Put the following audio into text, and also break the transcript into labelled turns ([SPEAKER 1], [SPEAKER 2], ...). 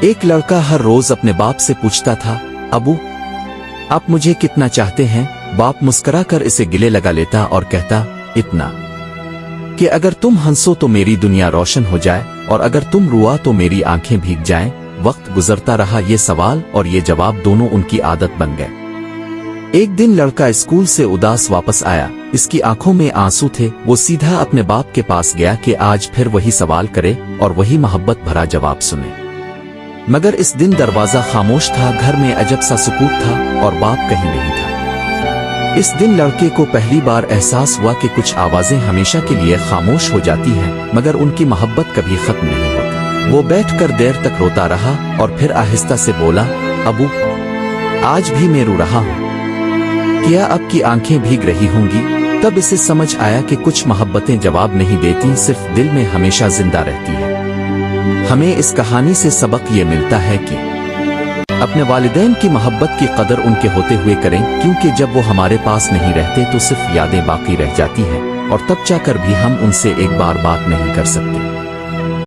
[SPEAKER 1] एक लड़का हर रोज अपने बाप से पूछता था, अबू आप मुझे कितना चाहते हैं? बाप मुस्कुरा कर इसे गिले लगा लेता और कहता, इतना कि अगर तुम हंसो तो मेरी दुनिया रोशन हो जाए और अगर तुम रुआ तो मेरी आंखें भीग जाएं। वक्त गुजरता रहा, ये सवाल और ये जवाब दोनों उनकी आदत बन गए। एक दिन लड़का स्कूल से उदास वापस आया, इसकी आंखों में आंसू थे। वो सीधा अपने बाप के पास गया कि आज फिर वही सवाल करे और वही मोहब्बत भरा जवाब सुने। मगर इस दिन दरवाजा खामोश था, घर में अजब सा सुकूत था और बाप कहीं नहीं था। इस दिन लड़के को पहली बार एहसास हुआ कि कुछ आवाजें हमेशा के लिए खामोश हो जाती हैं, मगर उनकी मोहब्बत कभी खत्म नहीं होती। वो बैठकर देर तक रोता रहा और फिर आहिस्ता से बोला, अबू आज भी मैं रो रहा हूँ, क्या अब की आंखें भीग रही होंगी? तब इसे समझ आया कि कुछ मोहब्बतें जवाब नहीं देती, सिर्फ दिल में हमेशा जिंदा रहती है। हमें इस कहानी से सबक ये मिलता है कि अपने वालिदैन की मोहब्बत की कदर उनके होते हुए करें, क्योंकि जब वो हमारे पास नहीं रहते तो सिर्फ यादें बाकी रह जाती हैं और तब जाकर भी हम उनसे एक बार बात नहीं कर सकते।